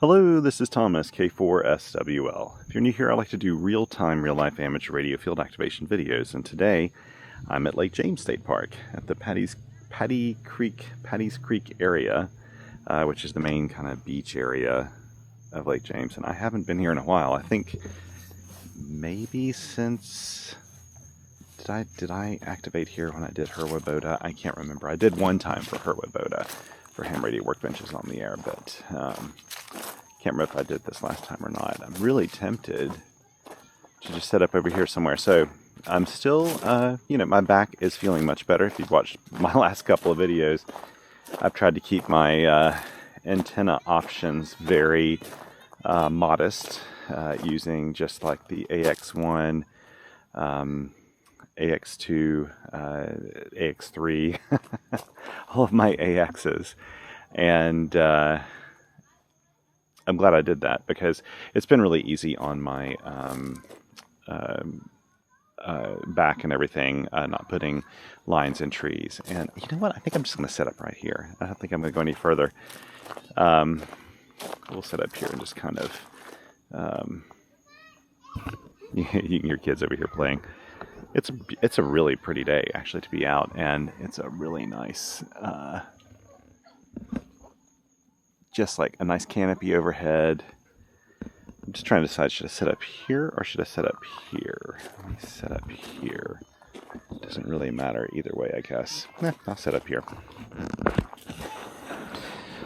Hello, this is Thomas, K4SWL. If you're new here, I like to do real-time, real-life amateur radio field activation videos, and today I'm at Lake James State Park at the Paddy's Creek area, which is the main kind of beach area of Lake James, and I haven't been here in a while. I think maybe since... Did I activate here when I did POTA? I can't remember. I did one time for POTA, for ham radio workbenches on the air, but can't remember if I did this last time or not. I'm really tempted to just set up over here somewhere. So I'm still, my back is feeling much better. If you've watched my last couple of videos, I've tried to keep my antenna options very modest, using just like the AX1, AX2, AX3, all of my AXs. And I'm glad I did that because it's been really easy on my back and everything, not putting lines in trees. And you know what? I think I'm just going to set up right here. I don't think I'm going to go any further. We'll set up here and just kind of... your kids over here playing. It's a really pretty day actually to be out, and it's a really nice, just like a nice canopy overhead. I'm just trying to decide, should I set up here or should I set up here? Let me set up here. Doesn't really matter either way, I guess. I'll set up here.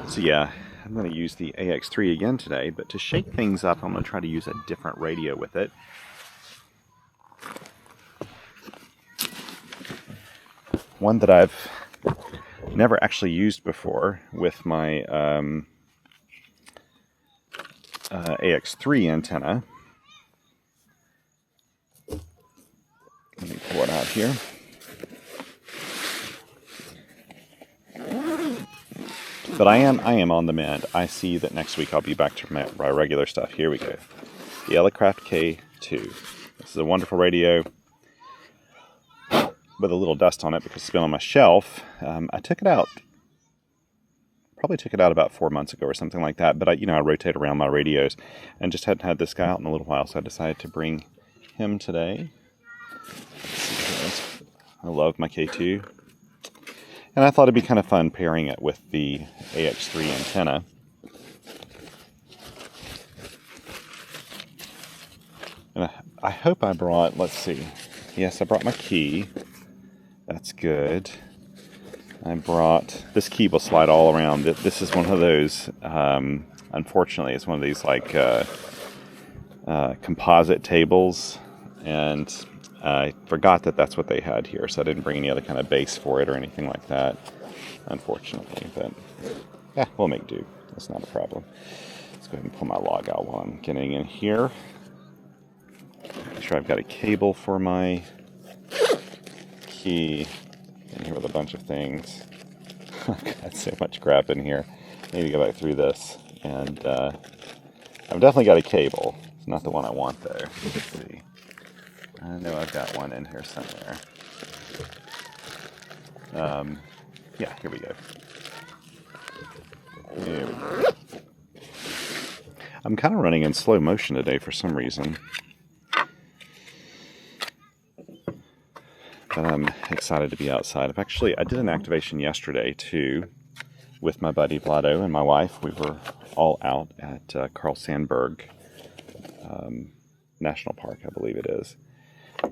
So yeah, I'm going to use the AX3 again today, but to shake things up, I'm going to try to use a different radio with it. One that I've never actually used before with my AX3 antenna. Let me pull it out here. But I am on the mend. I see that next week I'll be back to my regular stuff. Here we go. The Elecraft K2. This is a wonderful radio with a little dust on it because it's been on my shelf. I took it out, probably took it out about 4 months ago or something like that, but I rotate around my radios and just hadn't had this guy out in a little while, so I decided to bring him today. I love my K2, and I thought it'd be kind of fun pairing it with the AX3 antenna. And I hope I brought, let's see, yes, I brought my key. That's good. I brought, this key will slide all around. This is one of those, unfortunately, it's one of these like composite tables, and I forgot that that's what they had here, so I didn't bring any other kind of base for it or anything like that, unfortunately, but yeah, we'll make do. That's not a problem. Let's go ahead and pull my log out while I'm getting in here. Make sure I've got a cable for my key in here with a bunch of things. I've got so much crap in here. I need to go back through this. And I've definitely got a cable. It's not the one I want though. Let's see. I know I've got one in here somewhere. Yeah, here we go. Here we go. I'm kind of running in slow motion today for some reason. But I'm excited to be outside. I did an activation yesterday too with my buddy Vlado and my wife. We were all out at Carl Sandburg National Park, I believe it is,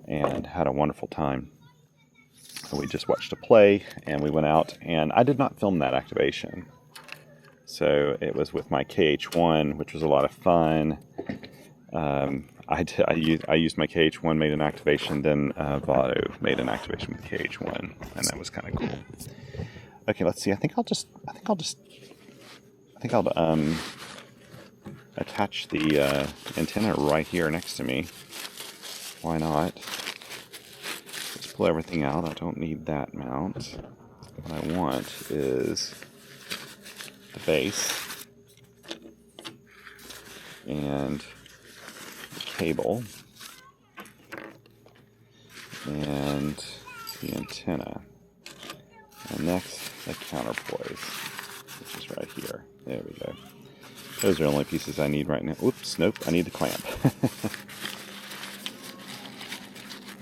and had a wonderful time. We just watched a play and we went out, and I did not film that activation. So it was with my KH1, which was a lot of fun. I used my KH1, made an activation, then Vlado made an activation with KH1, and that was kind of cool. Okay, let's see. I think I'll attach the antenna right here next to me. Why not? Let's pull everything out. I don't need that mount. What I want is the base and cable and the antenna, and next the counterpoise, which is right here. There we go. Those are the only pieces I need right now. Oops, nope, I need the clamp.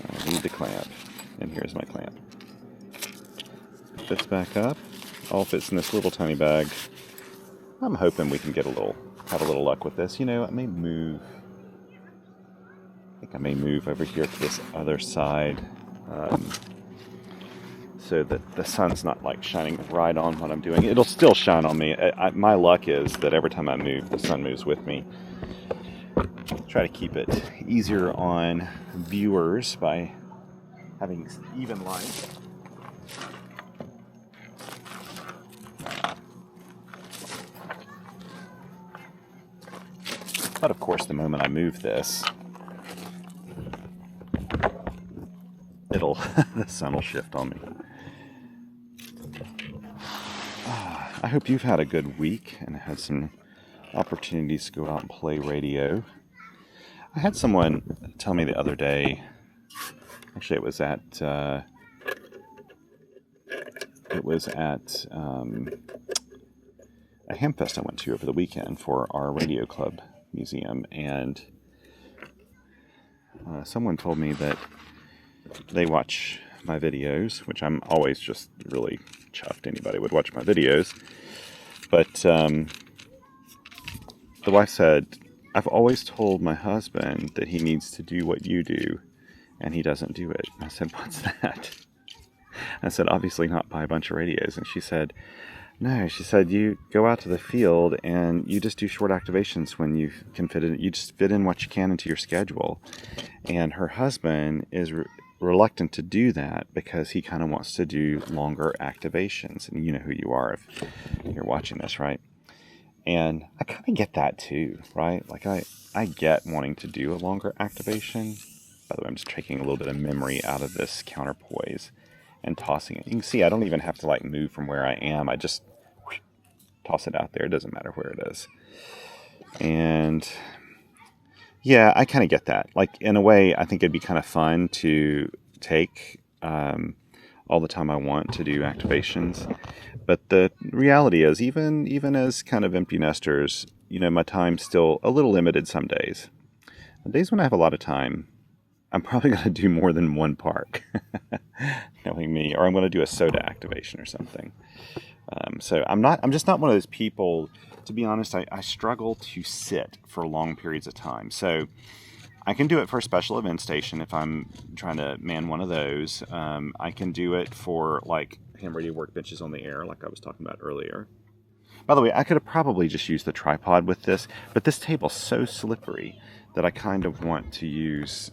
I need the clamp. And here's my clamp. Fits back up. All fits in this little tiny bag. I'm hoping we can have a little luck with this. You know, I think I may move over here to this other side, so that the sun's not like shining right on what I'm doing. It'll still shine on me. My luck is that every time I move, the sun moves with me. Try to keep it easier on viewers by having even light. But of course, the moment I move this, the sun will shift on me. I hope you've had a good week and had some opportunities to go out and play radio. I had someone tell me the other day, actually it was at a hamfest I went to over the weekend for our radio club museum, and someone told me that they watch my videos, which I'm always just really chuffed anybody would watch my videos. But the wife said, I've always told my husband that he needs to do what you do, and he doesn't do it. I said, what's that? I said, obviously not buy a bunch of radios. And she said, no, she said, you go out to the field and you just do short activations when you can fit in. You just fit in what you can into your schedule. And her husband is reluctant to do that because he kind of wants to do longer activations. And you know who you are if you're watching this, right? And I kind of get that too, right? Like I get wanting to do a longer activation. By the way, I'm just taking a little bit of memory out of this counterpoise and tossing it. You can see I don't even have to like move from where I am. I just toss it out there. It doesn't matter where it is. And yeah, I kind of get that. Like in a way, I think it'd be kind of fun to take all the time I want to do activations. But the reality is, even as kind of empty nesters, you know, my time's still a little limited some days. The days when I have a lot of time, I'm probably going to do more than one park, knowing me, or I'm going to do a soda activation or something. So I'm just not one of those people, to be honest. I struggle to sit for long periods of time. So I can do it for a special event station if I'm trying to man one of those. I can do it for like ham radio workbenches on the air, like I was talking about earlier. By the way, I could have probably just used the tripod with this, but this table's so slippery that I kind of want to use,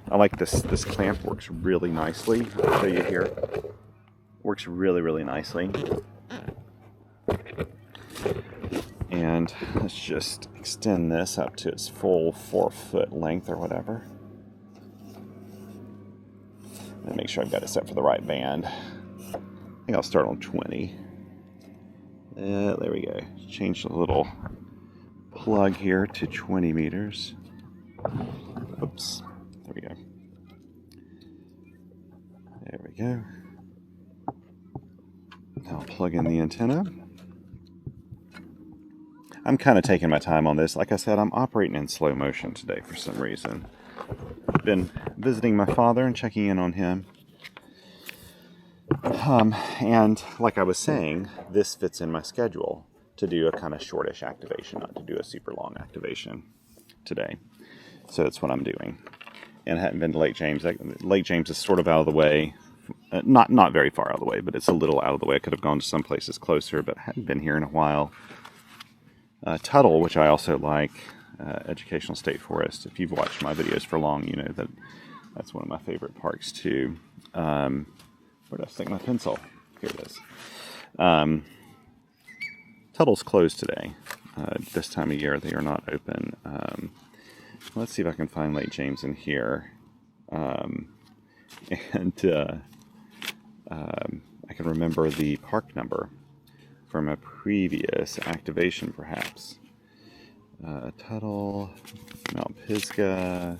I like this clamp, works really nicely. I'll show you here. Works really, really nicely. And let's just extend this up to its full 4-foot length or whatever. And make sure I've got it set for the right band. I think I'll start on 20. There we go. Change the little plug here to 20 meters. Oops. There we go. There we go. Now I'll plug in the antenna. I'm kind of taking my time on this. Like I said, I'm operating in slow motion today for some reason. Been visiting my father and checking in on him. And like I was saying, this fits in my schedule to do a kind of shortish activation, not to do a super long activation today. So that's what I'm doing. And I hadn't been to Lake James. Lake James is sort of out of the way. Not very far out of the way, but it's a little out of the way. I could have gone to some places closer, but I hadn't been here in a while. Tuttle, which I also like, Educational State Forest. If you've watched my videos for long, you know that that's one of my favorite parks too. Where did I stick my pencil? Here it is. Tuttle's closed today. This time of year, they are not open. Let's see if I can find Lake James in here. I can remember the park number from a previous activation, perhaps. Tuttle, Mount Pisgah.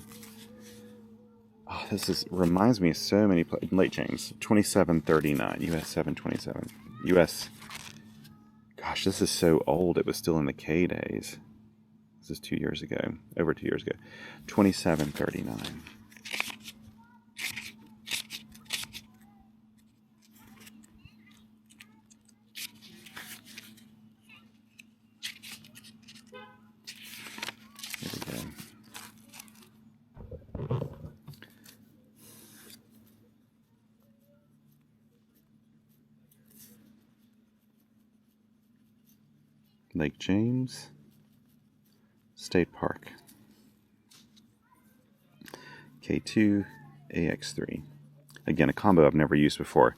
Oh, reminds me of so many places. Lake James, 2739, US 727. US Gosh, this is so old. It was still in the K days. This is 2 years ago. Over 2 years ago. 2739. Lake James State Park. K2 AX3. Again, a combo I've never used before.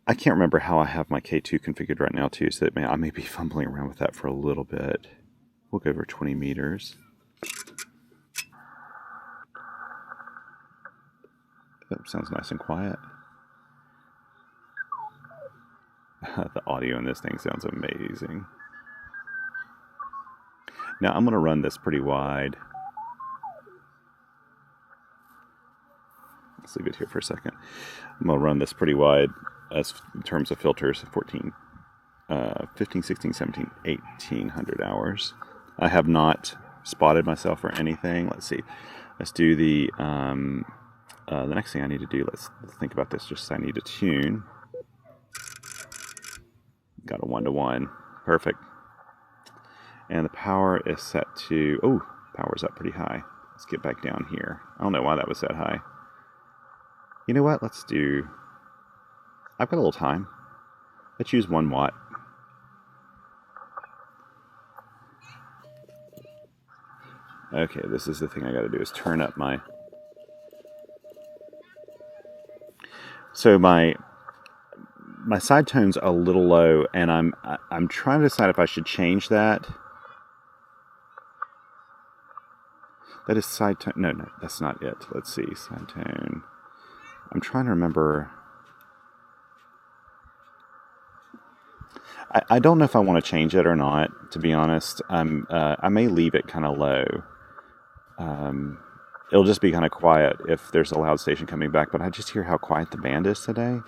I can't remember how I have my K2 configured right now too, so I may be fumbling around with that for a little bit. We'll go over 20 meters. That sounds nice and quiet. The audio in this thing sounds amazing. Now I'm going to run this pretty wide. Let's leave it here for a second. I'm going to run this pretty wide as in terms of filters, 15, 16, 17, 1800 hours. I have not spotted myself or anything. Let's see. Let's do the next thing I need to do. Let's think about this. Just I need to tune. Got a 1-to-1. Perfect. And the power is set to, oh, power's up pretty high. Let's get back down here. I don't know why that was that high. You know what? Let's do, I've got a little time. Let's use 1 watt. Okay, this is the thing I got to do is turn up my, so my side tone's a little low, and I'm trying to decide if I should change that. That is side tone. No, that's not it. Let's see, side tone. I'm trying to remember. I don't know if I want to change it or not, to be honest. I may leave it kind of low. It'll just be kind of quiet if there's a loud station coming back, but I just hear how quiet the band is today.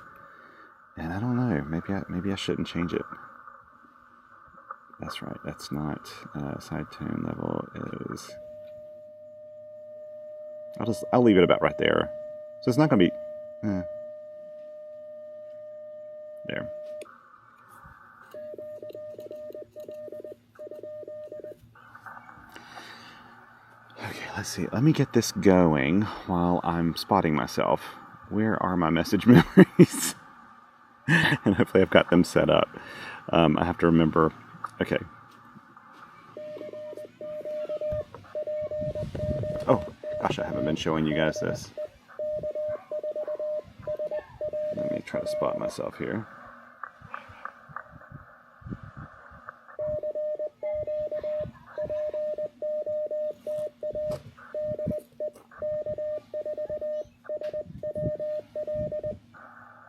And I don't know, maybe I shouldn't change it. That's right, that's not, side tone level is, I'll leave it about right there. So it's not going to be, there. Okay, let's see, let me get this going while I'm spotting myself. Where are my message memories? And hopefully I've got them set up. I have to remember, okay. Oh, gosh, I haven't been showing you guys this. Let me try to spot myself here.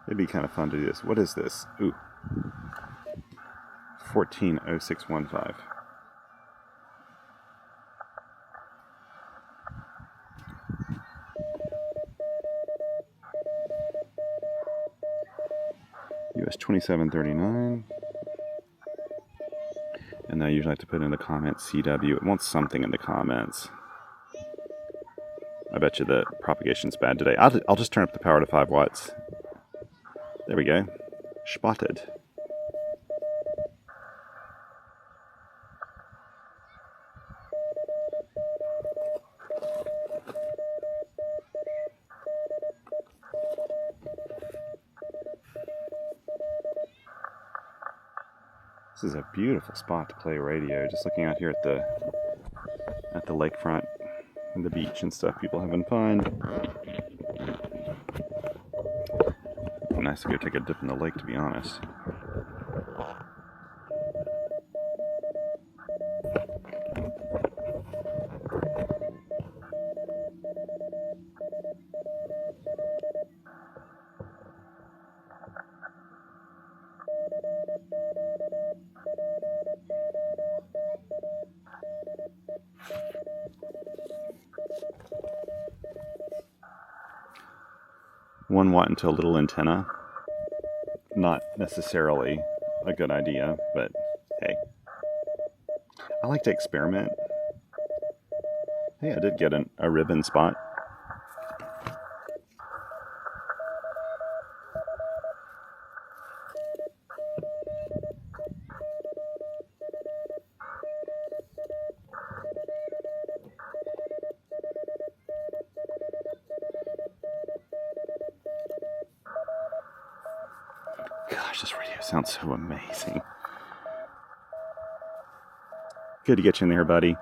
It'd be kind of fun to do this. What is this? Ooh. 140615. US 2739. And I usually have to put in the comments CW. It wants something in the comments. I bet you the propagation's bad today. I'll just turn up the power to 5 watts. There we go. Spotted. This is a beautiful spot to play radio. Just looking out here at the lakefront and the beach and stuff. People having fun. Nice to go take a dip in the lake, to be honest. One watt into a little antenna. Not necessarily a good idea, but Hey, I like to experiment. Hey, I did get a ribbon spot. Gosh, this radio sounds so amazing. Good to get you in there, buddy.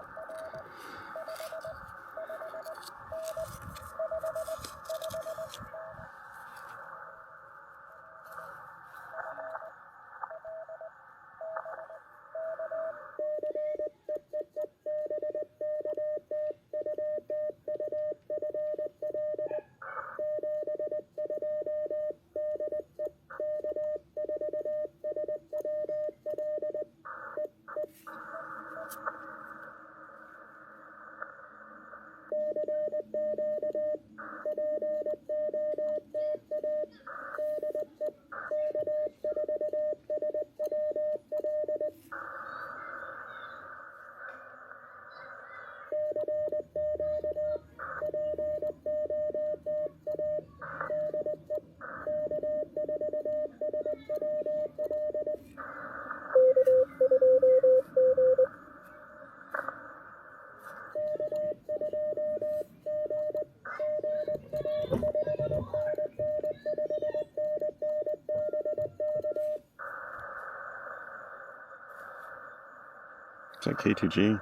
Is that K2G?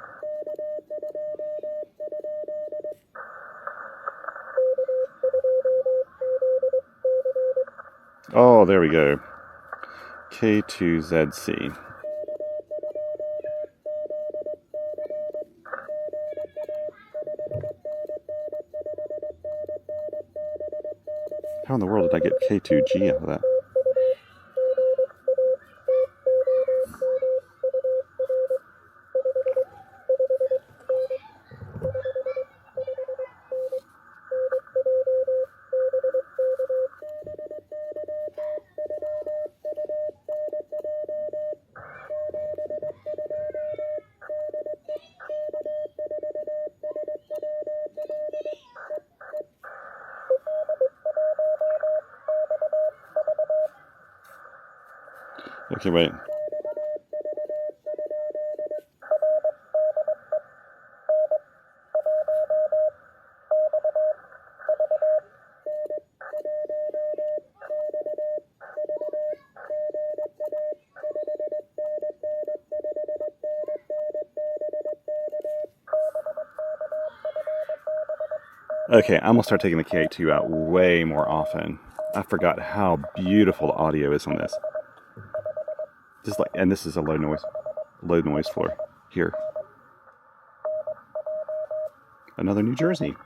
Oh, there we go. K2ZC. How in the world did I get K2G out of that? Okay, wait. Okay, I'm gonna start taking the K2 out way more often. I forgot how beautiful the audio is on this. Just like, and this is a low noise floor here. Another New Jersey.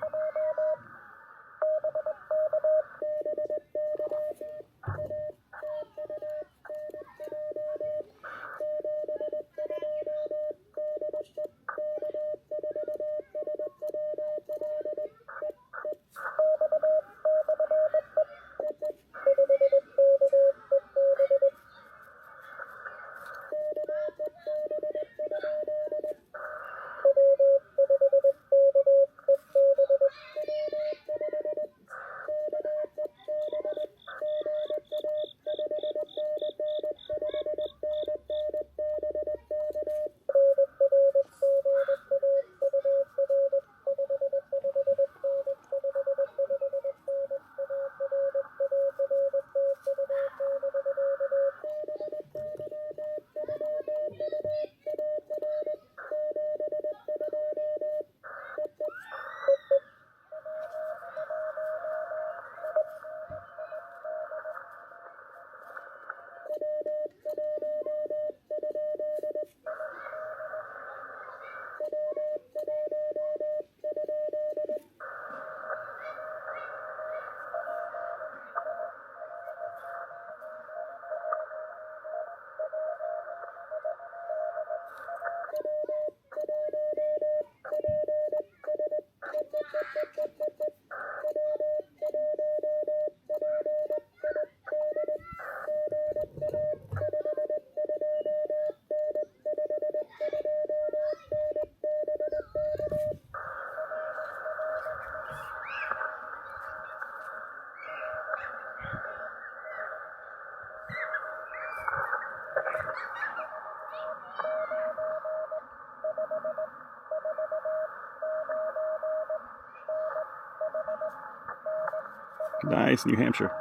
Nice, New Hampshire.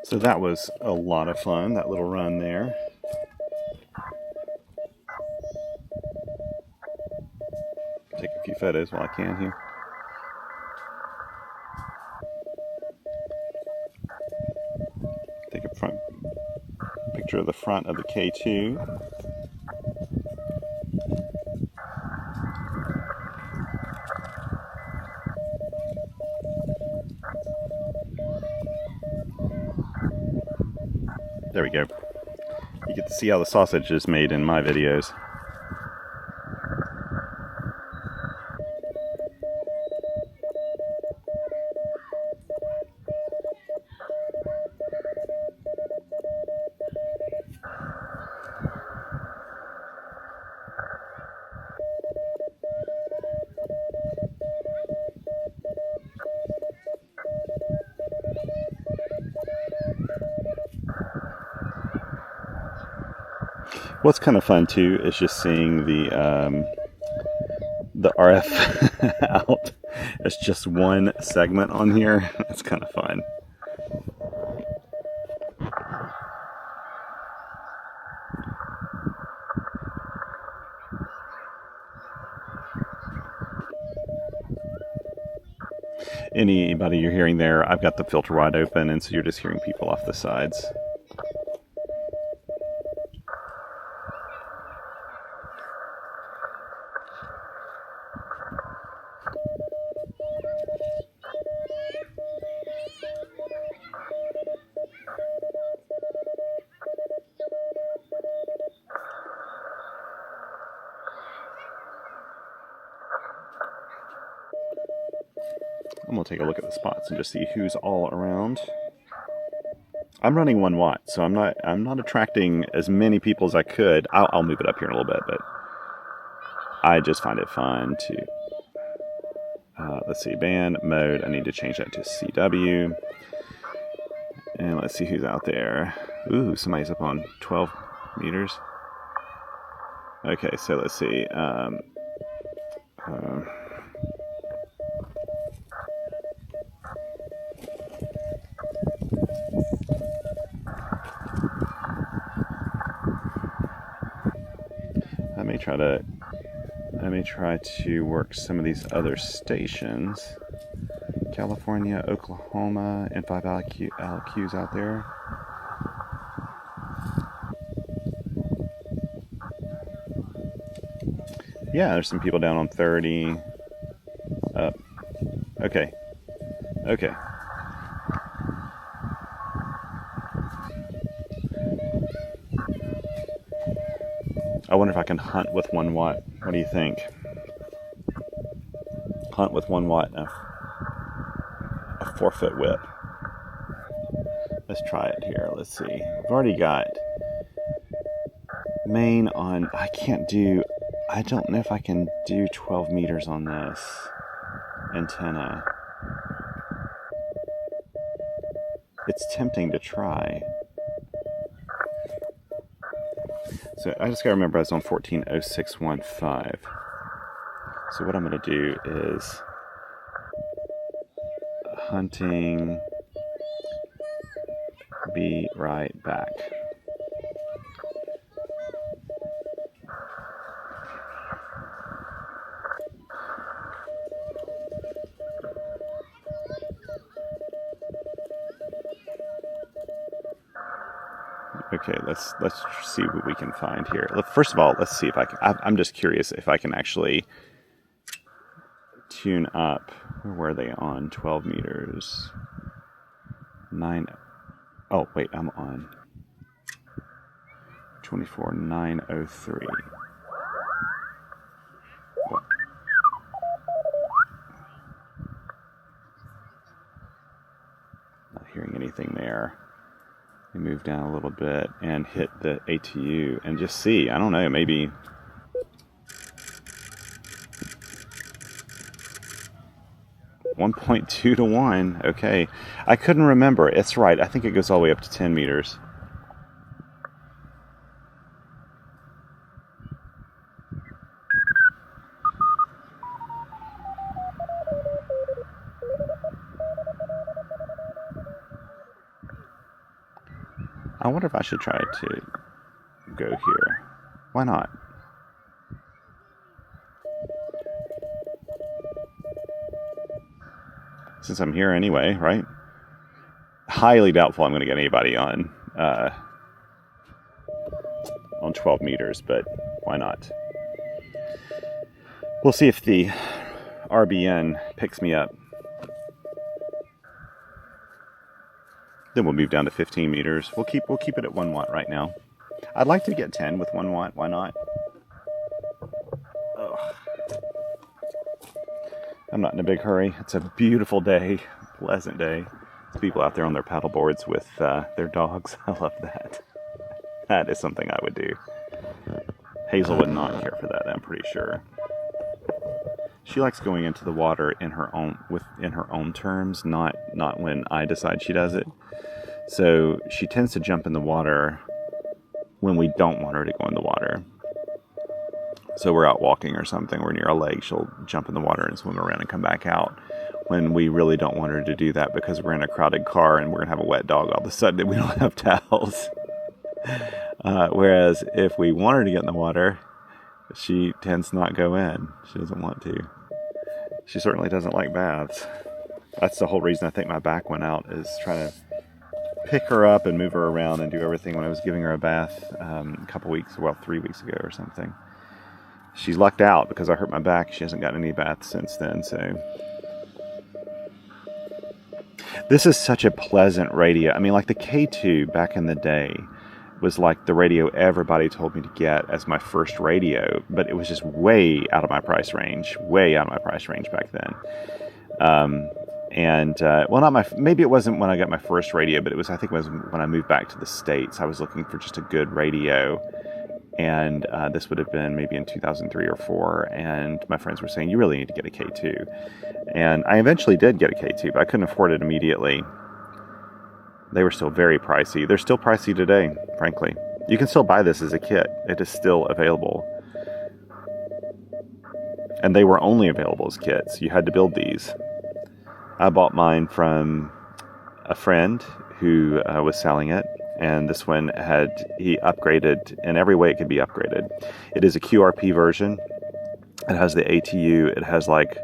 So that was a lot of fun, that little run there. Take a few photos while I can here. Take a front picture of the front of the K2. There we go. You get to see how the sausage is made in my videos. What's kind of fun too is just seeing the RF out. It's just one segment on here. It's kind of fun. Anybody you're hearing there, I've got the filter wide open, and so you're just hearing people off the sides. I'm going to take a look at the spots and just see who's all around. I'm running 1 watt, so I'm not attracting as many people as I could. I'll move it up here in a little bit, but I just find it fun to let's see, band mode. I need to change that to CW. And let's see who's out there. Ooh, somebody's up on 12 meters. Okay, so let's see. Let me try to work some of these other stations. California, Oklahoma, and 5 LQs out there. Yeah, there's some people down on 30. Okay. Okay. I wonder if I can hunt with 1 watt. What do you think? Hunt with 1 watt and a 4-foot whip. Let's try it here. Let's see. I've already got main on. I don't know if I can do 12 meters on this antenna. It's tempting to try. So I just gotta remember I was on 140615. So what I'm gonna do is hunting, be right back. Okay, let's see what we can find here. First of all, let's see if I'm just curious if I can actually tune up. Where were they on 12 meters? 9. Oh, wait, I'm on 24,903. What? Not hearing anything there. We move down a little bit and hit the ATU and just see. I don't know, maybe 1.2 to 1. Okay. I couldn't remember. It's right. I think it goes all the way up to 10 meters. I wonder if I should try to go here. Why not? Since I'm here anyway, right? Highly doubtful I'm going to get anybody on 12 meters, but why not? We'll see if the RBN picks me up. Then we'll move down to 15 meters. We'll keep it at 1 watt right now. I'd like to get 10 with 1 watt. Why not? Ugh. I'm not in a big hurry. It's a beautiful day, pleasant day. There's people out there on their paddle boards with their dogs. I love that. That is something I would do. Hazel would not care for that, I'm pretty sure. She likes going into the water in her own terms, not when I decide she does it. So she tends to jump in the water when we don't want her to go in the water. So we're out walking or something, we're near a lake, she'll jump in the water and swim around and come back out. When we really don't want her to do that because we're in a crowded car and we're going to have a wet dog all of a sudden and we don't have towels. Whereas if we want her to get in the water, she tends to not go in. She doesn't want to. She certainly doesn't like baths. That's the whole reason I think my back went out, is trying to pick her up and move her around and do everything when I was giving her a bath a couple weeks, 3 weeks ago or something. She's lucked out because I hurt my back. She hasn't gotten any baths since then, so. This is such a pleasant radio. I mean, like the K2 back in the day was like the radio everybody told me to get as my first radio, but it was just way out of my price range back then. Maybe it wasn't when I got my first radio, but I think it was when I moved back to the States. I was looking for just a good radio, and this would have been maybe in 2003 or 4, and my friends were saying, you really need to get a K2. And I eventually did get a K2, but I couldn't afford it immediately. They were still very pricey. They're still pricey today, frankly. You can still buy this as a kit. It is still available. And they were only available as kits. You had to build these. I bought mine from a friend who was selling it. And this one he upgraded in every way it could be upgraded. It is a QRP version. It has the ATU. It has like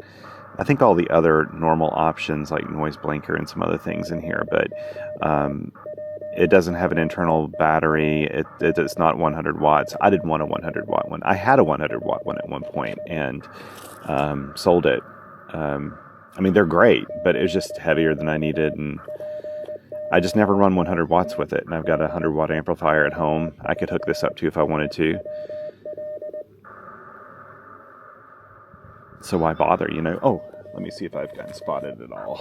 I think all the other normal options like noise blinker and some other things in here, but it doesn't have an internal battery. It's not 100 watts. I didn't want a 100 watt one. I had a 100 watt one at one point and sold it. I mean, they're great, but it was just heavier than I needed, and I just never run 100 watts with it. And I've got a 100 watt amplifier at home. I could hook this up to if I wanted to. So why bother, you know? Oh, let me see if I've gotten spotted at all.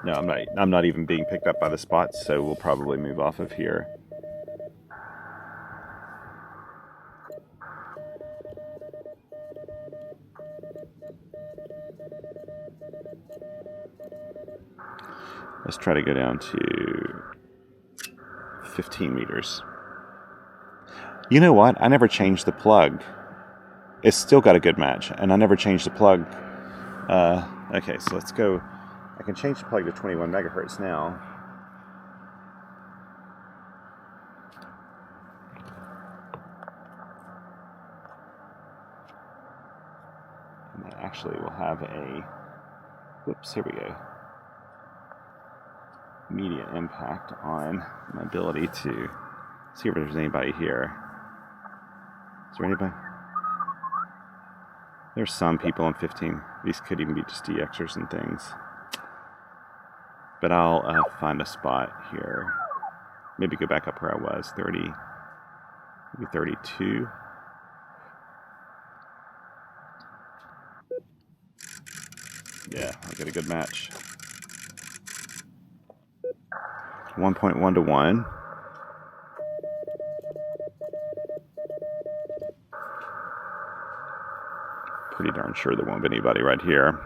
No, I'm not even being picked up by the spots, so we'll probably move off of here. Let's try to go down to 15 meters. You know what? I never changed the plug. It's still got a good match, and I never changed the plug. Okay, so let's go. I can change the plug to 21 megahertz now. And that actually will have a, whoops, here we go, immediate impact on my ability to see if there's anybody here. Is there anybody? There's some people in 15. These could even be just DXers and things. But I'll find a spot here. Maybe go back up where I was. 30, maybe 32. Yeah, I got a good match. 1.1 to 1. Pretty darn sure there won't be anybody right here.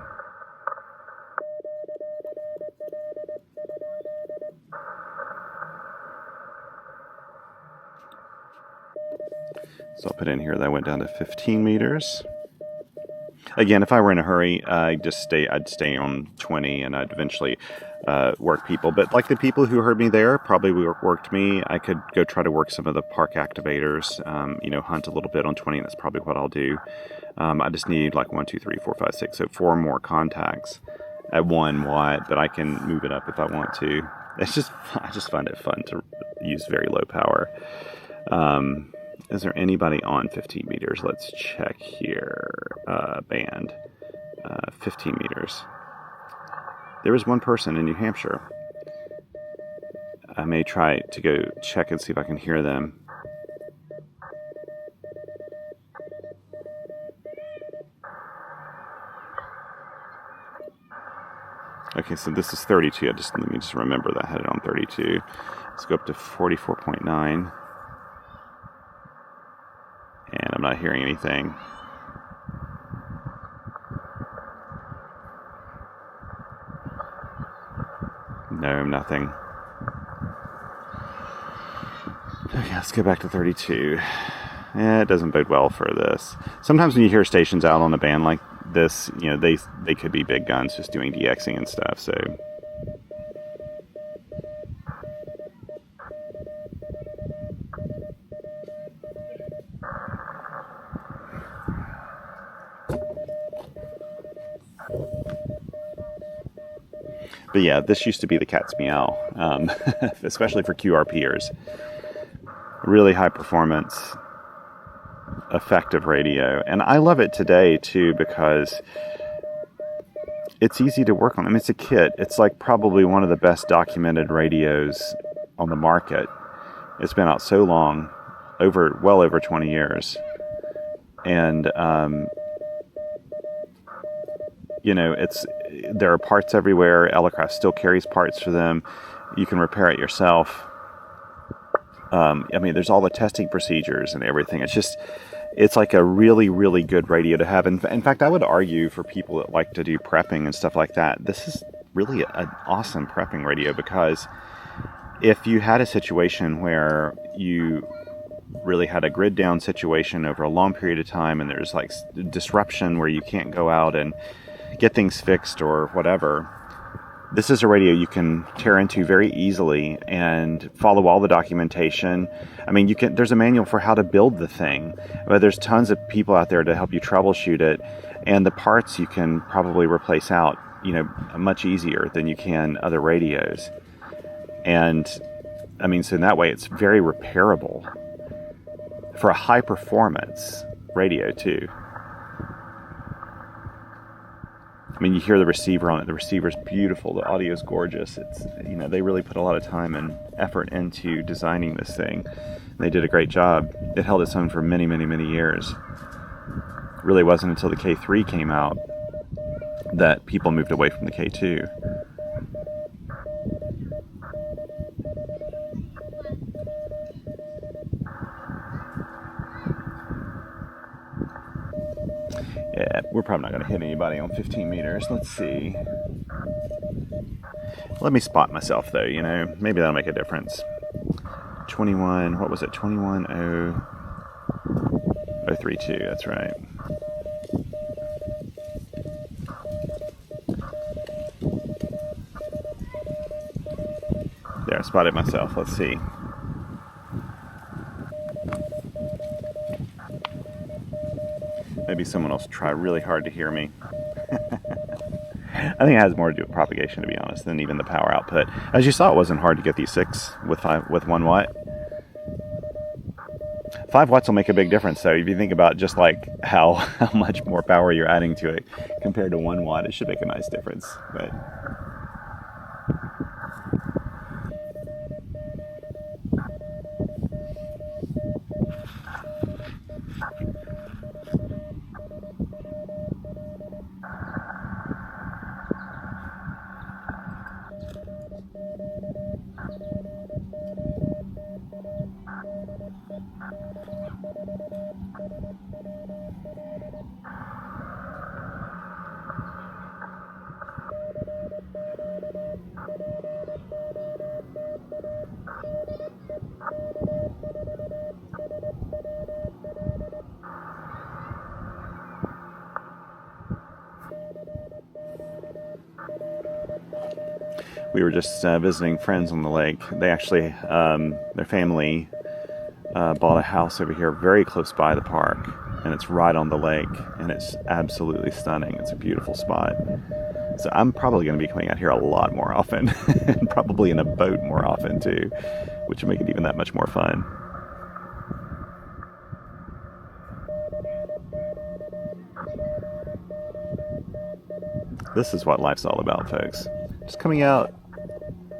So I'll put in here that I went down to 15 meters. Again, if I were in a hurry, I'd stay on 20, and I'd eventually work people. But like the people who heard me there probably worked me. I could go try to work some of the park activators, hunt a little bit on 20, and that's probably what I'll do. I just need like 1, 2, 3, 4, 5, 6, so 4 more contacts at 1 watt, but I can move it up if I want to. I just find it fun to use very low power. Is there anybody on 15 meters? Let's check here. Band. 15 meters. There is one person in New Hampshire. I may try to go check and see if I can hear them. Okay, so this is 32. Let me just remember that I had it on 32. Let's go up to 44.9. And I'm not hearing anything. No, nothing. Okay, let's go back to 32. It doesn't bode well for this. Sometimes when you hear stations out on a band like this, they could be big guns just doing DXing and stuff, so... But yeah, this used to be the cat's meow, especially for QRPers. Really high performance, effective radio. And I love it today too because it's easy to work on. I mean, it's a kit. It's like probably one of the best documented radios on the market. It's been out so long, well over 20 years. And, there are parts everywhere. Elecraft still carries parts for them. You can repair it yourself. There's all the testing procedures and everything. It's like a really, really good radio to have. In fact, I would argue for people that like to do prepping and stuff like that, this is really an awesome prepping radio, because if you had a situation where you really had a grid down situation over a long period of time and there's like disruption where you can't go out and get things fixed or whatever, this is a radio you can tear into very easily and follow all the documentation. I mean, there's a manual for how to build the thing, but there's tons of people out there to help you troubleshoot it, and the parts you can probably replace out, much easier than you can other radios. And I mean, so in that way, it's very repairable for a high performance radio too. I mean, you hear the receiver on it. The receiver's beautiful. The audio's gorgeous. It's, they really put a lot of time and effort into designing this thing. They did a great job. It held its own for many, many, many years. It really wasn't until the K3 came out that people moved away from the K2. Yeah, we're probably not going to hit anybody on 15 meters. Let's see. Let me spot myself, though, Maybe that'll make a difference. 21, what was it? 21032, that's right. There, I spotted myself. Let's see. Maybe someone else will try really hard to hear me. I think it has more to do with propagation, to be honest, than even the power output. As you saw, it wasn't hard to get these 6 with 1 watt. 5 watts will make a big difference, though. If you think about just like how much more power you're adding to it compared to 1 watt, it should make a nice difference. But we were just visiting friends on the lake. They actually, their family bought a house over here very close by the park, and it's right on the lake, and it's absolutely stunning. It's a beautiful spot. So I'm probably going to be coming out here a lot more often, and probably in a boat more often too, which will make it even that much more fun. This is what life's all about, folks. Just coming out,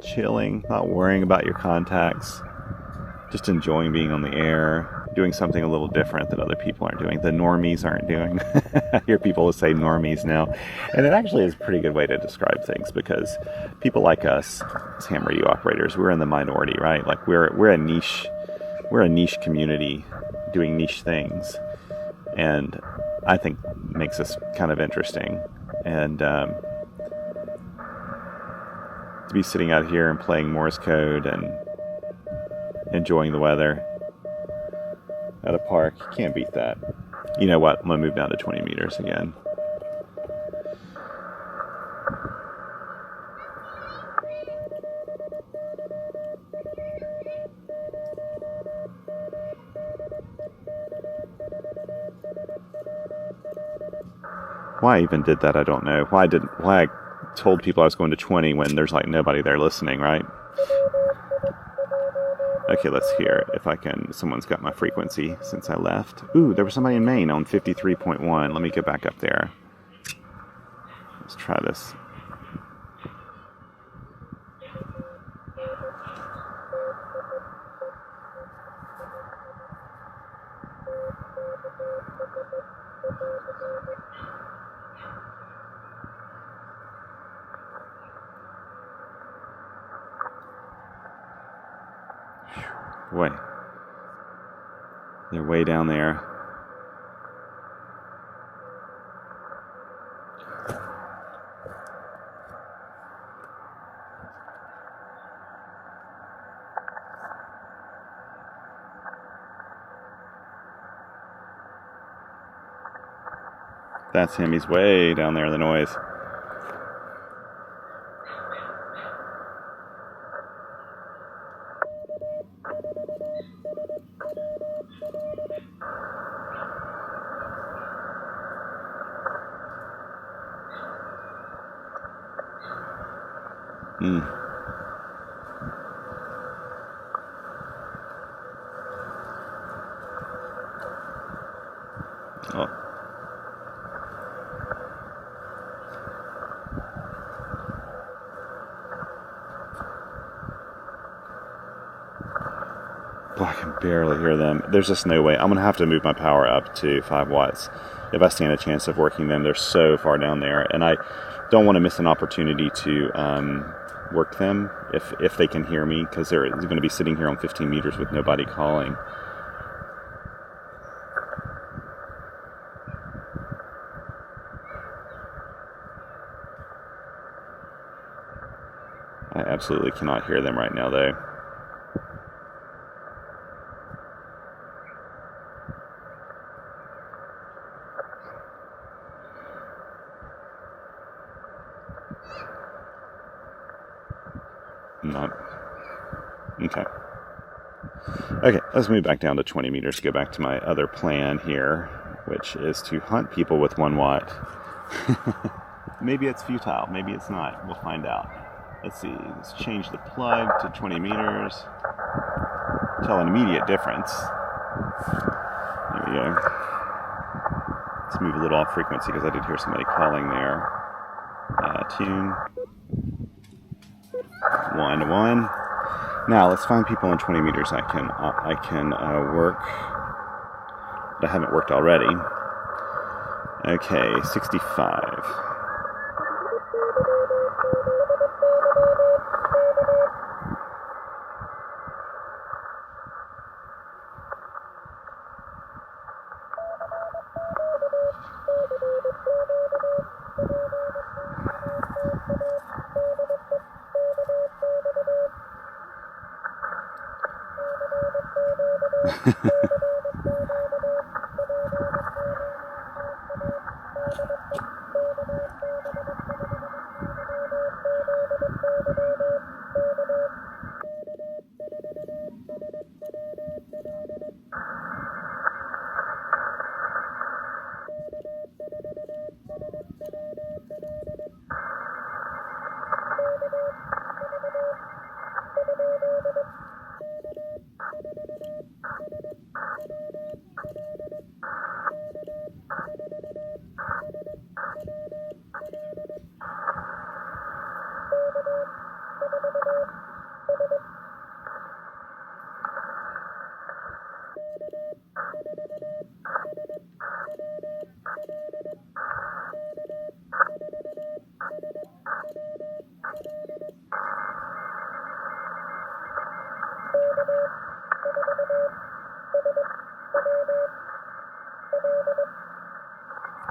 chilling, not worrying about your contacts, just enjoying being on the air, doing something a little different that other people aren't doing, the normies aren't doing. I hear people say normies now, and it actually is a pretty good way to describe things, because people like us as ham radio operators, we're in the minority, right? Like we're a niche community doing niche things, and I think makes us kind of interesting. And to be sitting out here and playing Morse code and enjoying the weather at a park, you can't beat that. You know what? I'm going to move down to 20 meters again. Why I even did that, I don't know. Why I told people I was going to 20 when there's like nobody there listening, right? Okay, let's hear if someone's got my frequency since I left. Ooh, there was somebody in Maine on 53.1. Let me get back up there. Let's try this. Boy, they're way down there. That's him. He's way down there in the noise. Mm. Oh. I can barely hear them. There's just no way. I'm going to have to move my power up to 5 watts if I stand a chance of working them. They're so far down there, and I don't want to miss an opportunity to work them if they can hear me, because they're going to be sitting here on 15 meters with nobody calling. I absolutely cannot hear them right now, though. Not. Okay. Okay, let's move back down to 20 meters to go back to my other plan here, which is to hunt people with 1 watt. Maybe it's futile, maybe it's not. We'll find out. Let's see, let's change the plug to 20 meters. Tell an immediate difference. There we go. Let's move a little off frequency because I did hear somebody calling there. Tune. 1 to 1. Now let's find people in 20 meters I can work that I haven't worked already. Okay, 65.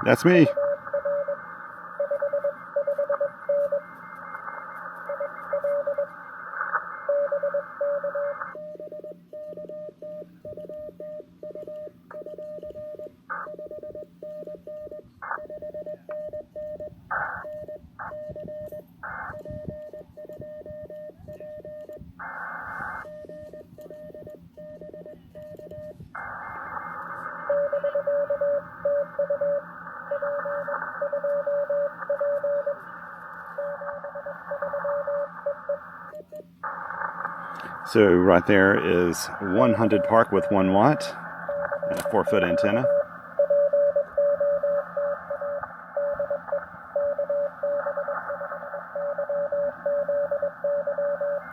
That's me. So right there is 100 park with 1 watt and a 4-foot antenna.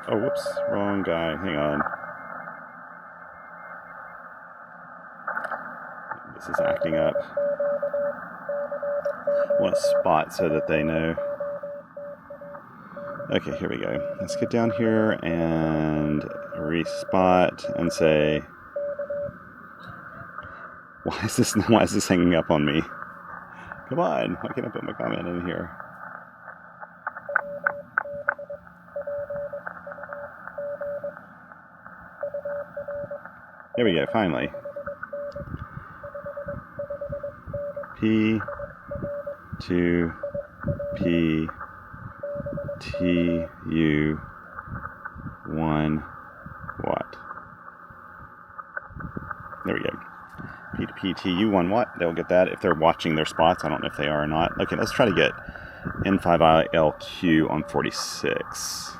Oh, whoops, wrong guy. Hang on. This is acting up. I want to spot so that they know. Okay, here we go. Let's get down here and respot and say, why is this hanging up on me? Come on, why can't I put my comment in here? There we go, finally. P to P TU 1 watt. There we go. P to P TU 1 watt. They'll get that if they're watching their spots. I don't know if they are or not. Okay, let's try to get N5ILQ on 46.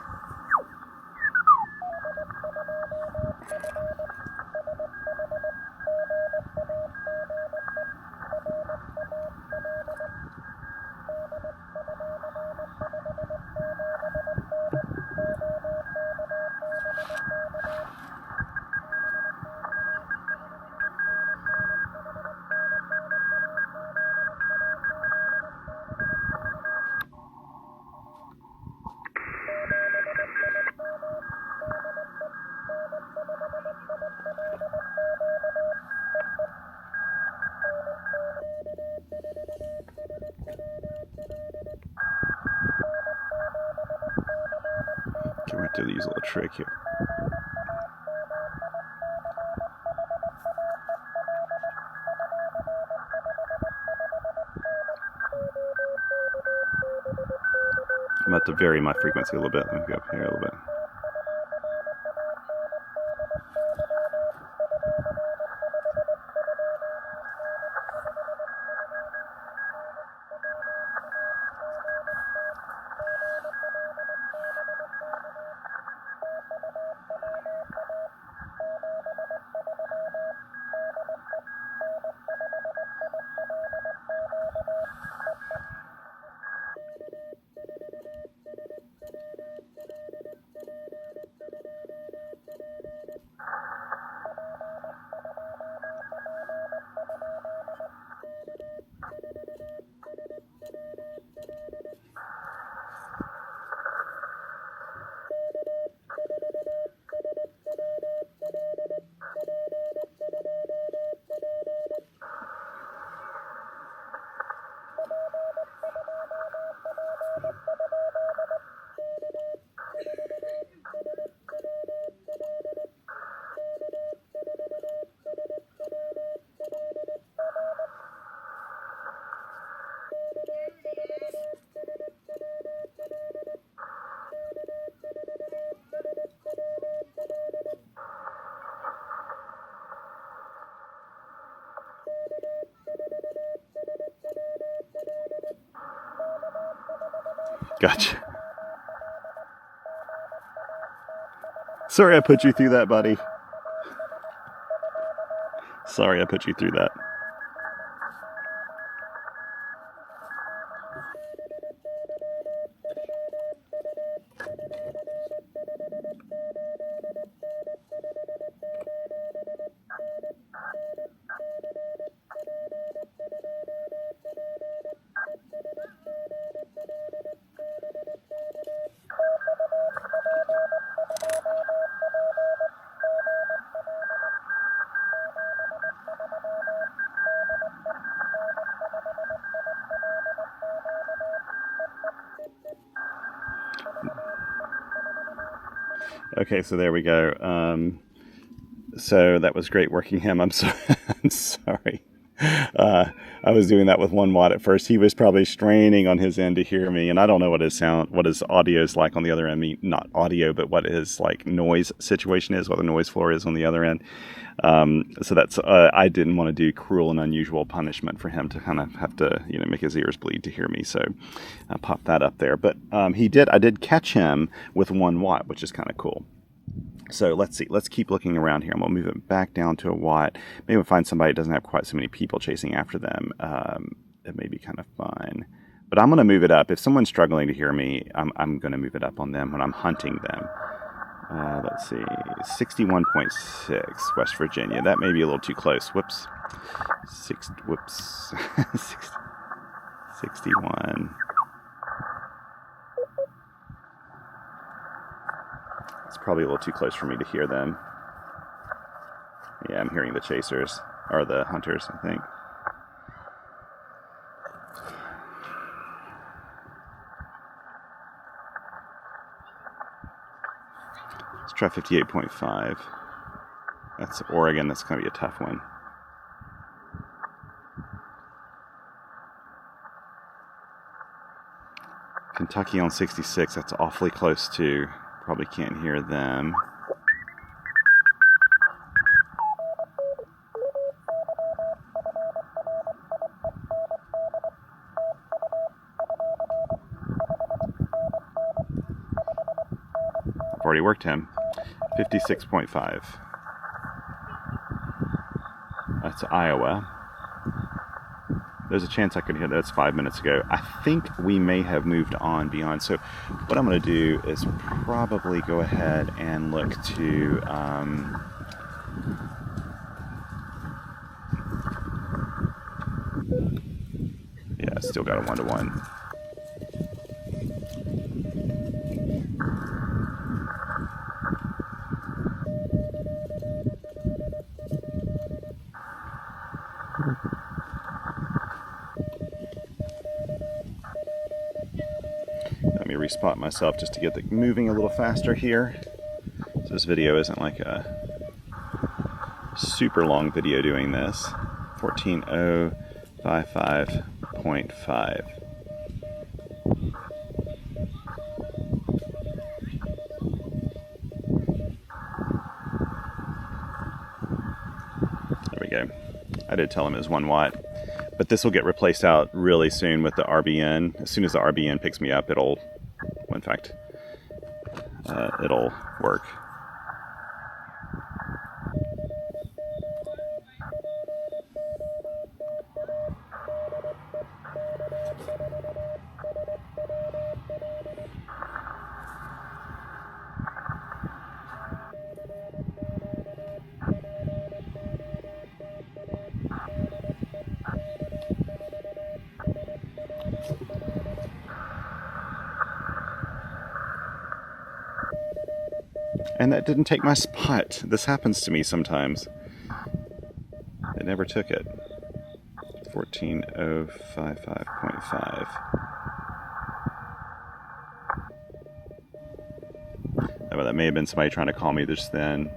Okay, we're going to use a little trick here. I'm about to vary my frequency a little bit. Let me go up here a little bit. Gotcha. Sorry I put you through that, buddy. Sorry I put you through that. Okay, so there we go. So that was great working him. I'm sorry. I'm sorry. I was doing that with 1 watt at first. He was probably straining on his end to hear me, and I don't know what his audio is like on the other end. I mean, not audio, but what his like noise situation is, what the noise floor is on the other end. So that's I didn't want to do cruel and unusual punishment for him to kind of have to make his ears bleed to hear me. So I popped that up there. But I did catch him with 1 watt, which is kind of cool. So let's see. Let's keep looking around here. I'm going to move it back down to 1 watt. Maybe we'll find somebody that doesn't have quite so many people chasing after them. It may be kind of fun. But I'm going to move it up. If someone's struggling to hear me, I'm going to move it up on them when I'm hunting them. Let's see. 61.6, West Virginia. That may be a little too close. Whoops. 61. It's probably a little too close for me to hear them. Yeah, I'm hearing the chasers, or the hunters, I think. Let's try 58.5. That's Oregon. That's going to be a tough one. Kentucky on 66. That's awfully close too. Probably can't hear them. already worked him. 56.5. That's Iowa. There's a chance I could hear that. That's 5 minutes ago. I think we may have moved on beyond. So what I'm going to do is probably go ahead and look to yeah, still got a 1-to-1. Let me respot myself just to get it moving a little faster here. So this video isn't like a super long video doing this. 14055.5. There we go. I did tell him it was 1 watt. But this will get replaced out really soon with the RBN. As soon as the RBN picks me up, it'll, well, in fact, it'll work. And that didn't take my spot. This happens to me sometimes. It never took it. 14055.5. Oh, that may have been somebody trying to call me just then.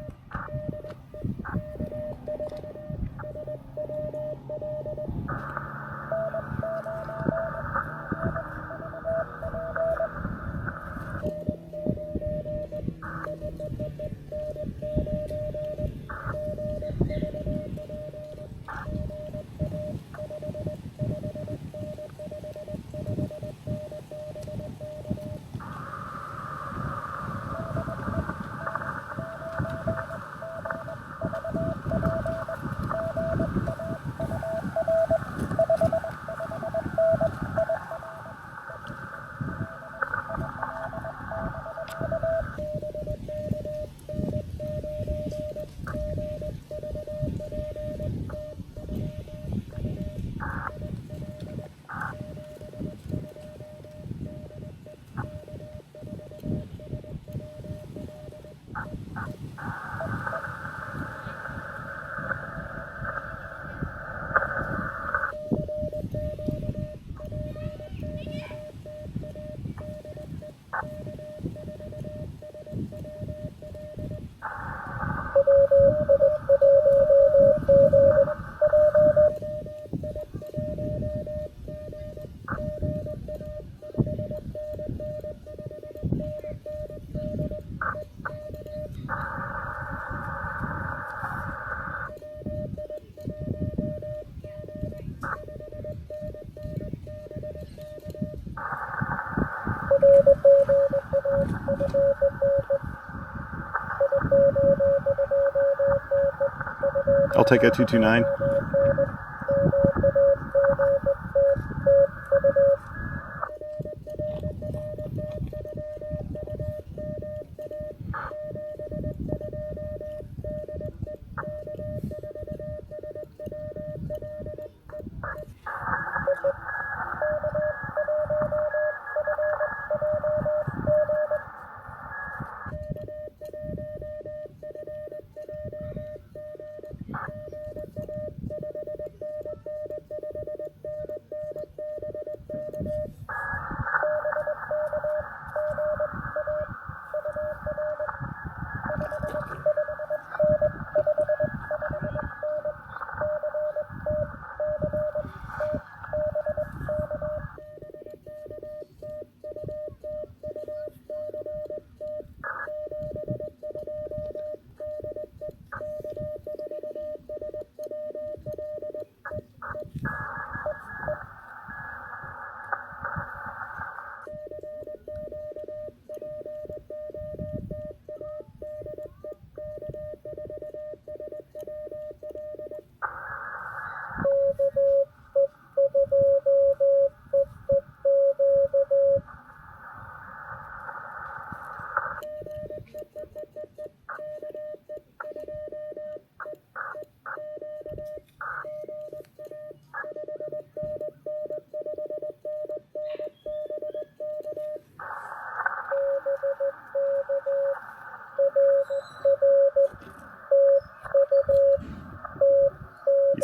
I'll take a 229.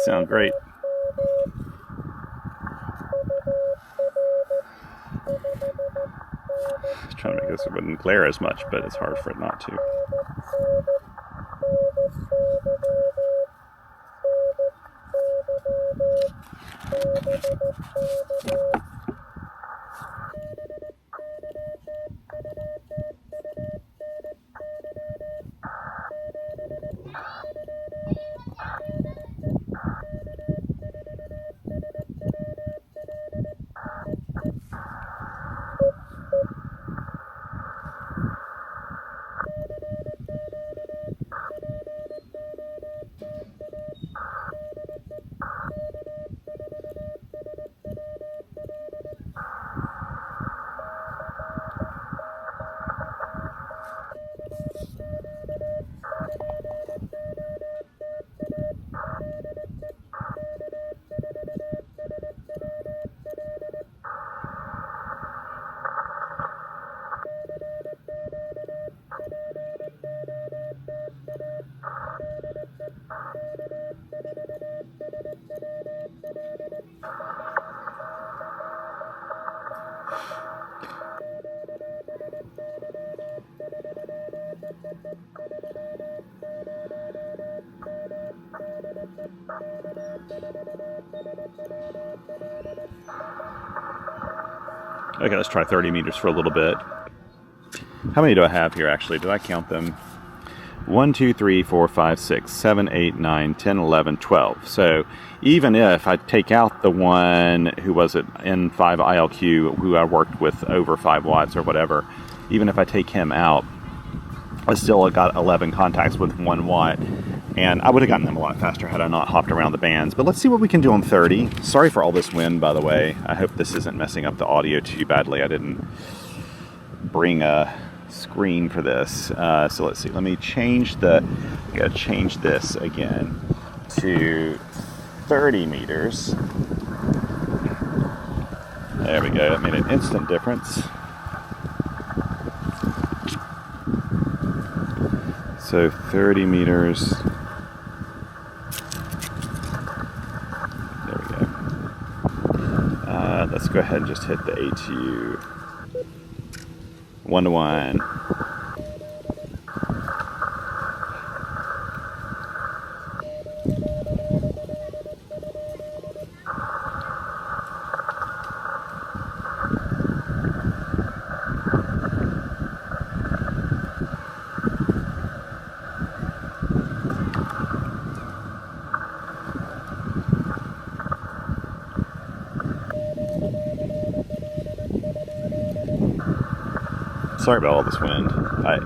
sound great. I was trying to make this so it wouldn't glare as much, but it's hard for it not to. Okay, let's try 30 meters for a little bit. How many do I have here, actually? Did I count them? 1, 2, 3, 4, 5, 6, 7, 8, 9, 10, 11, 12. So even if I take out the one who was at N5 ILQ, who I worked with over 5 watts or whatever, even if I take him out, I still got 11 contacts with 1 watt. And I would have gotten them a lot faster had I not hopped around the bands. But let's see what we can do on 30. Sorry for all this wind, by the way. I hope this isn't messing up the audio too badly. I didn't bring a screen for this. So let's see. Let me change I gotta change this again to 30 meters. There we go. That made an instant difference. So 30 meters. Let's go ahead and just hit the ATU 1-to-1. Sorry about all this wind. I've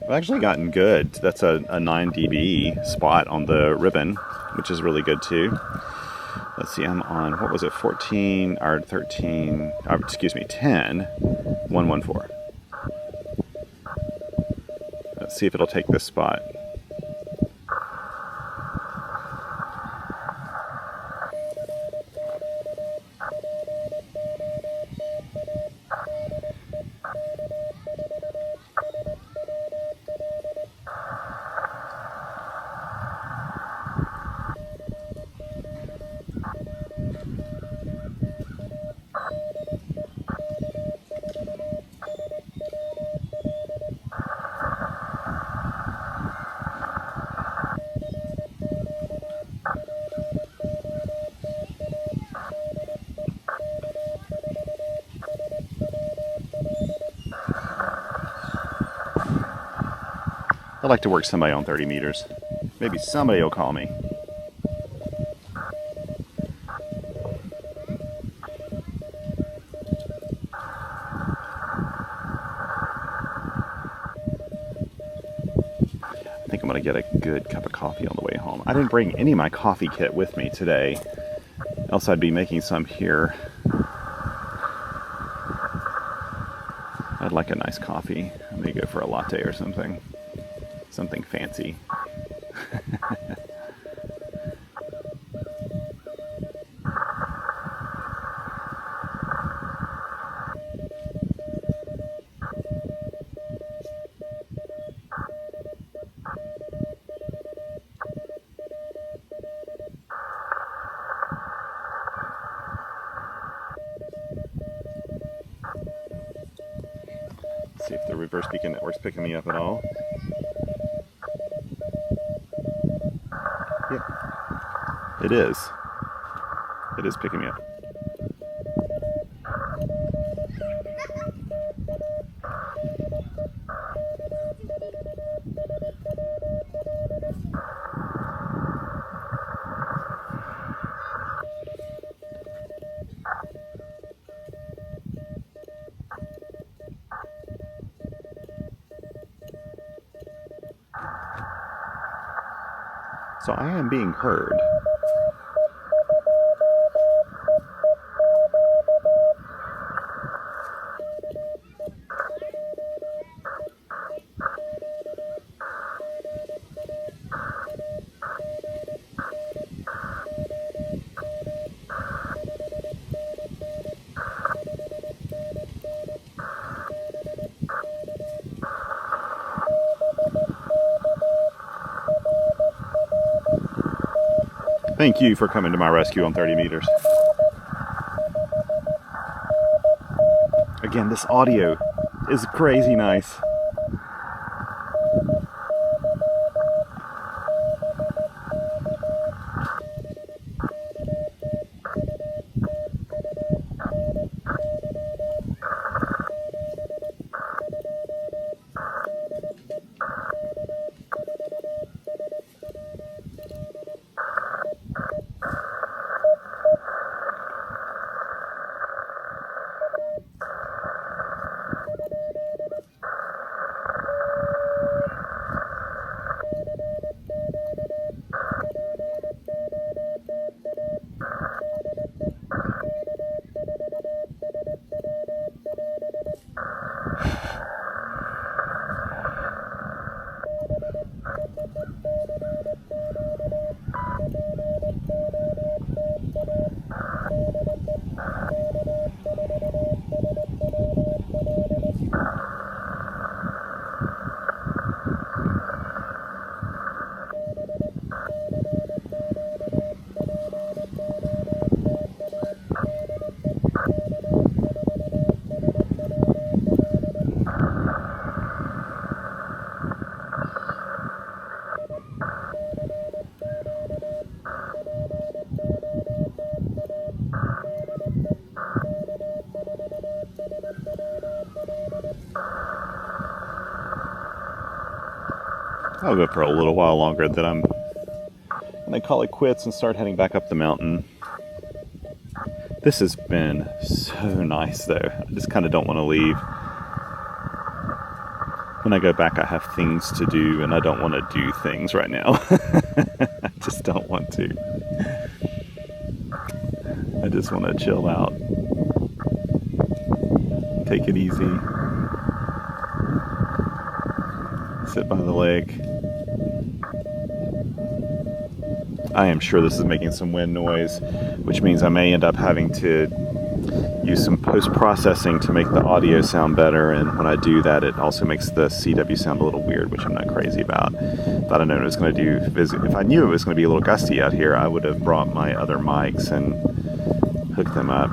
actually gotten good. That's a 9 dB spot on the ribbon, which is really good too. Let's see, I'm on, what was it, 14, or 13, excuse me, 10, 114. Let's see if it'll take this spot. I'd like to work somebody on 30 meters. Maybe somebody will call me. I think I'm gonna get a good cup of coffee on the way home. I didn't bring any of my coffee kit with me today, else I'd be making some here. I'd like a nice coffee. I may go for a latte or something fancy. See if the reverse beacon network's picking me up at all. Yep. It is. It is picking me up. So I am being heard. Thank you for coming to my rescue on 30 meters. Again, this audio is crazy nice. I'll go for a little while longer, then I'm gonna call it quits and start heading back up the mountain. This has been so nice though. I just kind of don't want to leave. When I go back, I have things to do and I don't want to do things right now. I just don't want to. I just want to chill out. Take it easy. Sit by the lake. I am sure this is making some wind noise, which means I may end up having to use some post-processing to make the audio sound better, and when I do that, it also makes the CW sound a little weird, which I'm not crazy about. If I'd have known it was going to do, if I knew it was going to be a little gusty out here, I would have brought my other mics and hooked them up.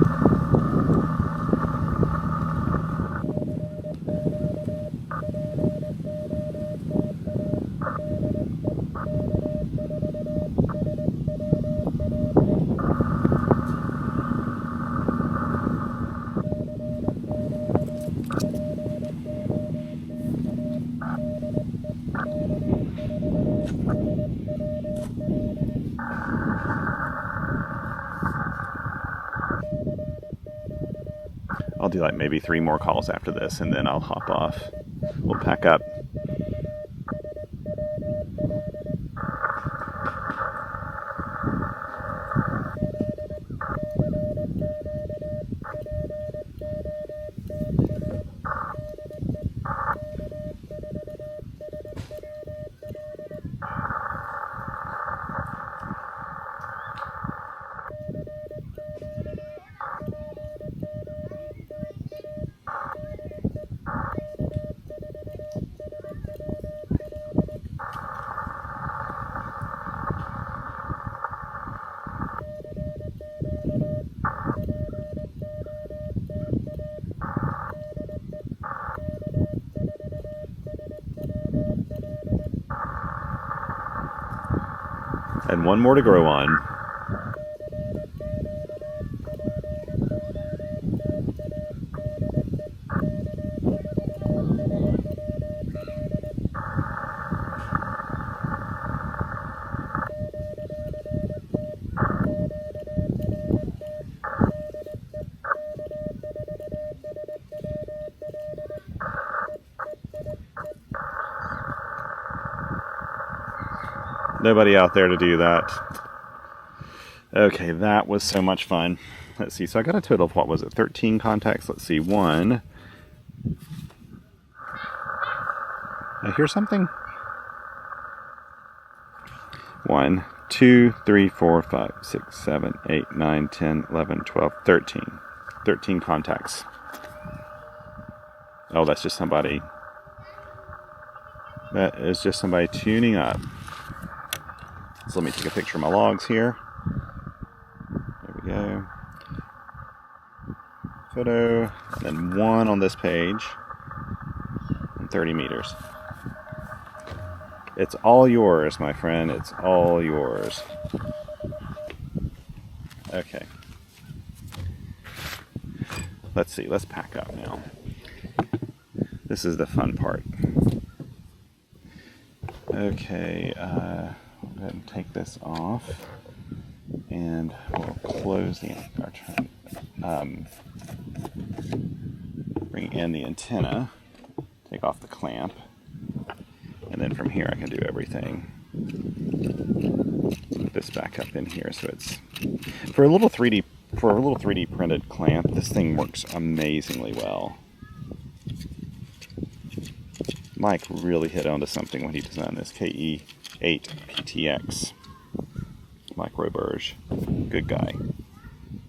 I'll do like maybe 3 more calls after this and then I'll hop off. We'll pack up. And one more to grow on. Nobody out there to do that. Okay, that was so much fun. Let's see, so I got a total of, what was it, 13 contacts? Let's see, one. I hear something? 1, 2, 3, 4, 5, 6, 7, 8, 9, 10, 11, 12, 13. 13 contacts. Oh, that's just somebody. That is just somebody tuning up. So let me take a picture of my logs here. There we go. Photo, and then one on this page, and 30 meters. It's all yours, my friend. It's all yours. Okay. Let's see. Let's pack up now. This is the fun part. Okay. Go ahead and take this off, and we'll close the bring in the antenna, take off the clamp, and then from here I can do everything. Put this back up in here, so it's for a little 3D printed clamp. This thing works amazingly well. Mike really hit onto something when he designed this KE8PTX. Mike Roberge, good guy.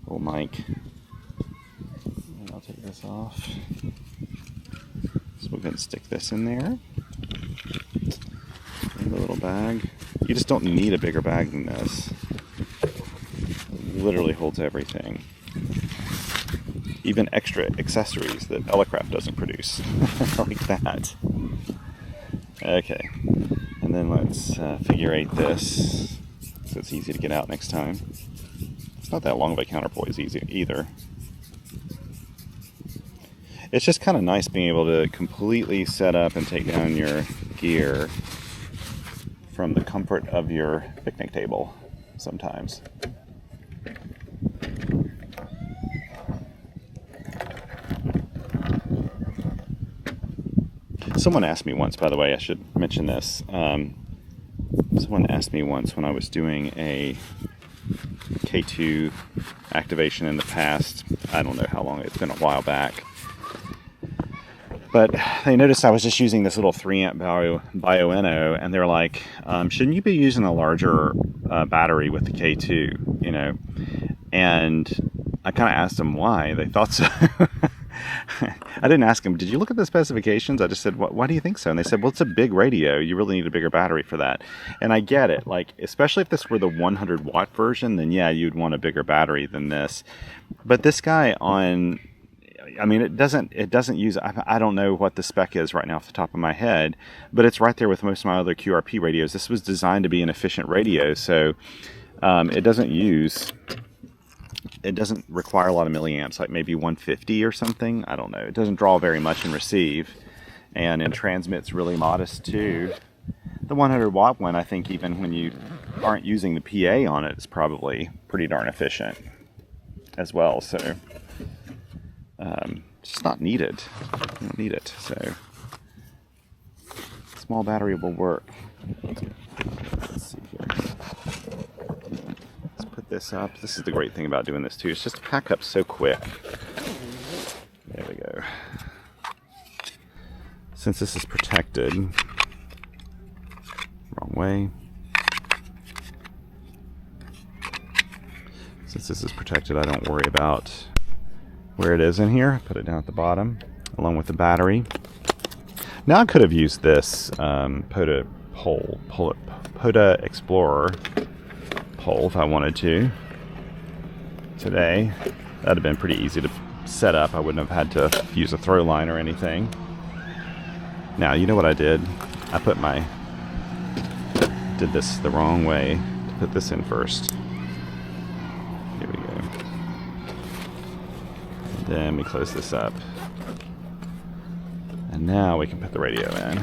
Oh, Mike. And I'll take this off. So we're going to stick this in there. In the little bag. You just don't need a bigger bag than this. It literally holds everything. Even extra accessories that Elecraft doesn't produce. Like that. Okay. And then let's figure eight this so it's easy to get out next time. It's not that long of a counterpoise either. It's just kind of nice being able to completely set up and take down your gear from the comfort of your picnic table sometimes. Someone asked me once, by the way, I should mention this. Someone asked me once when I was doing a K2 activation in the past. I don't know how long, it's been a while back. But they noticed I was just using this little 3-amp Bioenno, and they're like, shouldn't you be using a larger battery with the K2, you know? And I kind of asked them why. They thought so. I didn't ask them, did you look at the specifications? I just said, why do you think so? And they said, well, it's a big radio. You really need a bigger battery for that. And I get it. Like, especially if this were the 100 watt version, then yeah, you'd want a bigger battery than this. But this guy on, I mean, it doesn't use, I don't know what the spec is right now off the top of my head, but it's right there with most of my other QRP radios. This was designed to be an efficient radio, so it doesn't require a lot of milliamps, like maybe 150 or something. I don't know. It doesn't draw very much in receive, and in transmit's really modest too. The 100 watt one, I think even when you aren't using the PA on it, it's probably pretty darn efficient as well. So it's just not needed. You don't need it. So small battery will work. Let's see here. This up. This is the great thing about doing this too. It's just pack up so quick. There we go. Since this is protected, wrong way. Since this is protected, I don't worry about where it is in here. Put it down at the bottom, along with the battery. Now I could have used this POTA Explorer pole if I wanted to today. That'd have been pretty easy to set up. I wouldn't have had to use a throw line or anything. Now, you know what I did? I did this the wrong way to put this in first. Here we go. And then we close this up. And now we can put the radio in.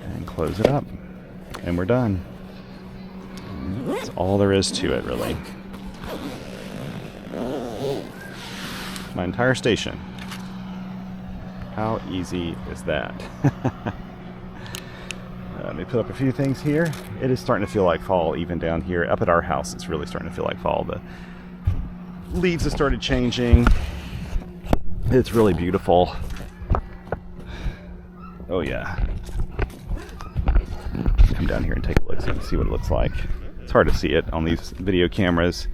And close it up. And we're done. That's all there is to it, really. My entire station. How easy is that? Let me put up a few things here. It is starting to feel like fall even down here. Up at our house, it's really starting to feel like fall. The leaves have started changing. It's really beautiful. Oh yeah. Come down here and take a look so you can see what it looks like. It's hard to see it on these video cameras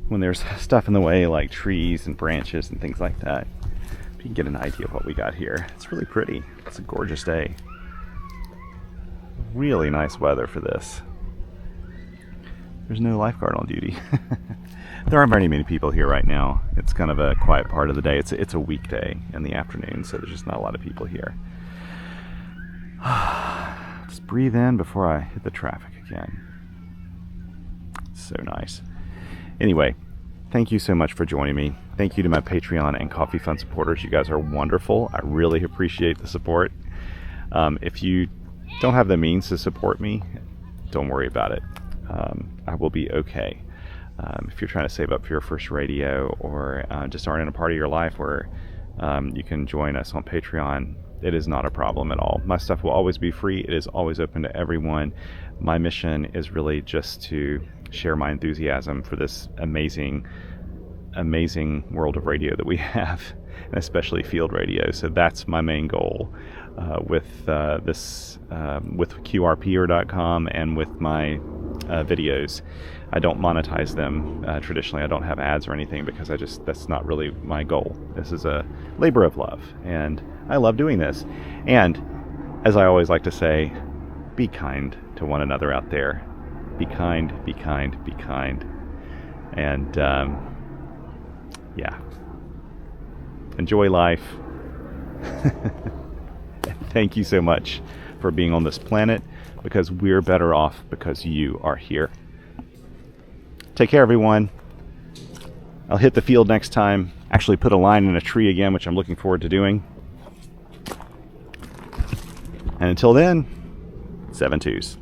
when there's stuff in the way like trees and branches and things like that. But you can get an idea of what we got here. It's really pretty. It's a gorgeous day. Really nice weather for this. There's no lifeguard on duty. There aren't very many people here right now. It's kind of a quiet part of the day. It's a weekday in the afternoon, so there's just not a lot of people here. Just breathe in before I hit the traffic again. So nice. Anyway, thank you so much for joining me. Thank you to my Patreon and Coffee Fund supporters. You guys are wonderful. I really appreciate the support. If you don't have the means to support me, don't worry about it. I will be okay. If you're trying to save up for your first radio, or just aren't in a part of your life where you can join us on Patreon, it is not a problem at all. My stuff will always be free. It is always open to everyone. My mission is really just to share my enthusiasm for this amazing world of radio that we have, and especially field radio. So that's my main goal with QRPer.com and with my videos. I don't monetize them traditionally. I don't have ads or anything because that's not really my goal. This is a labor of love, and I love doing this. And as I always like to say, be kind to one another out there. Be kind, be kind, be kind. And yeah, enjoy life. Thank you so much for being on this planet, because we're better off because you are here. Take care, everyone. I'll hit the field next time. Actually put a line in a tree again, which I'm looking forward to doing. And until then, 7 twos.